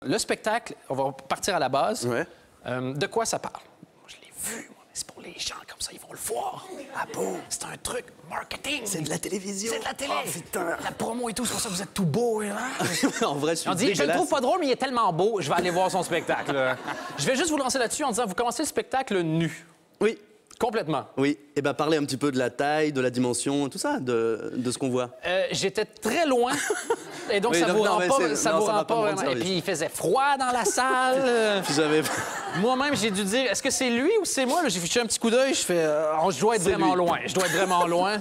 Le spectacle, on va partir à la base. Ouais. De quoi ça parle? Moi, je l'ai vu, moi, mais c'est pour les gens comme ça, ils vont le voir. Ah bon? C'est un truc marketing. C'est de la télévision. C'est de la télé. Oh, putain. La promo et tout, c'est pour ça que vous êtes tout beau. Hein? En vrai, je suis On dit, je le dégueulasse. trouve pas drôle, mais il est tellement beau, je vais aller voir son spectacle. Je vais juste vous lancer là-dessus en disant, vous commencez le spectacle nu. Oui. Complètement. Oui, et ben parler un petit peu de la taille, de la dimension, tout ça, de ce qu'on voit. J'étais très loin. Et donc, Oui, ça non, vous non, rend mais pas, c'est- ça non, vous ça rend va pas pas me rendre vraiment. Et service. puis, il faisait froid dans la salle. Puis j'avais... Moi-même, j'ai dû dire, est-ce que c'est lui ou c'est moi? Là, j'ai fiché un petit coup d'œil, je fais, je dois être C'est vraiment lui. loin. Je dois être vraiment loin.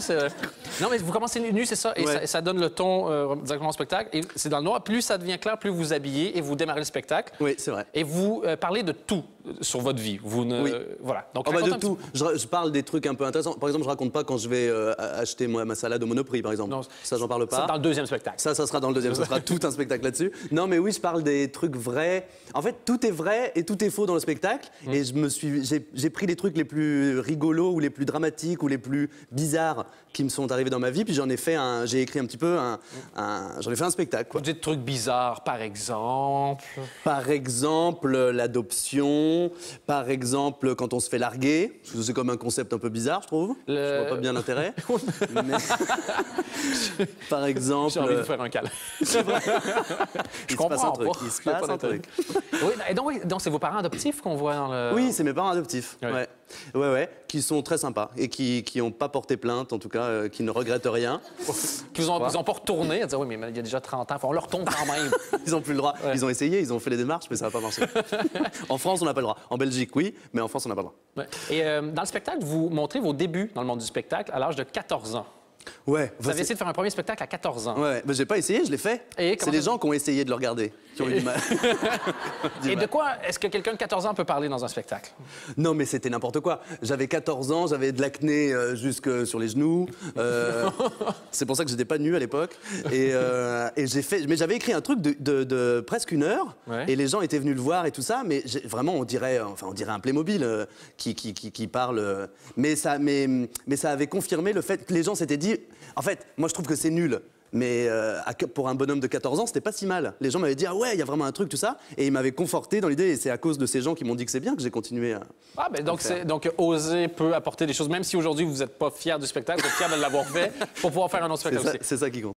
Non, mais vous commencez nu, c'est ça. Et Ouais. ça donne le ton directement au spectacle. Et c'est dans le noir. Plus ça devient clair, plus vous habillez et vous démarrez le spectacle. Oui, c'est vrai. Et vous parlez de tout sur votre vie. Vous ne... Oui. Voilà. Donc, Oh, bah, racontez de un petit tout. Je parle des trucs un peu intéressants. Par exemple, je raconte pas quand je vais acheter moi, ma salade au Monoprix, par exemple. Non, ça, j'en parle peu. pas. C'est dans le deuxième spectacle. Ça sera dans le deuxième. Ça sera tout un spectacle là-dessus. Non, mais oui, je parle des trucs vrais. En fait, tout est vrai et tout est faux dans le spectacle. Et j'ai pris les trucs les plus rigolos ou les plus dramatiques ou les plus bizarres qui me sont arrivés dans ma vie. Puis j'ai écrit un petit peu j'en ai fait un spectacle, quoi. Vous dites trucs bizarres, par exemple. Par exemple, l'adoption. Par exemple, quand on se fait larguer. Parce que c'est comme un concept un peu bizarre, je trouve. Je vois pas bien l'intérêt. Mais... Par exemple... J'ai envie de vous faire un câlin. Il se passe un truc. pas. Il se J'ai passe pas un d'intérêt. truc. Oui, et donc c'est vos parents adoptifs qu'on voit dans le... Oui, c'est mes parents adoptifs. Ouais. Ouais, qui sont très sympas et qui n'ont pas porté plainte, en tout cas, qui ne regrettent rien. Qui vous ont pas retourné à dire, oui, mais il y a déjà 30 ans, on leur retourne quand même. Ils n'ont plus le droit. Ouais. Ils ont essayé, ils ont fait les démarches, mais ça n'a pas marché. En France, on n'a pas le droit. En Belgique, oui, mais en France, on n'a pas le droit. Ouais. Et dans le spectacle, vous montrez vos débuts dans le monde du spectacle à l'âge de 14 ans. Ouais. Vous avez essayé de faire un premier spectacle à 14 ans. Ouais, mais j'ai pas essayé, je l'ai fait. Et C'est comment les ça- gens qui ont essayé de le regarder, qui ont eu du mal. Et de quoi est-ce que quelqu'un de 14 ans peut parler dans un spectacle? Non, mais c'était n'importe quoi. J'avais 14 ans, j'avais de l'acné jusque sur les genoux. C'est pour ça que j'étais pas nu à l'époque. Et mais j'avais écrit un truc de presque 1 heure. Ouais. Et les gens étaient venus le voir et tout ça. Mais vraiment, on dirait un Playmobil qui parle. Mais ça avait confirmé le fait que les gens s'étaient dit. En fait, moi, je trouve que c'est nul. Mais pour un bonhomme de 14 ans, c'était pas si mal. Les gens m'avaient dit, ah ouais, il y a vraiment un truc, tout ça. Et ils m'avaient conforté dans l'idée. Et c'est à cause de ces gens qui m'ont dit que c'est bien que j'ai continué à... Ah, ben donc oser peut apporter des choses, même si aujourd'hui vous n'êtes pas fier du spectacle, vous êtes fier de l'avoir fait pour pouvoir faire un autre spectacle aussi. C'est ça qui compte.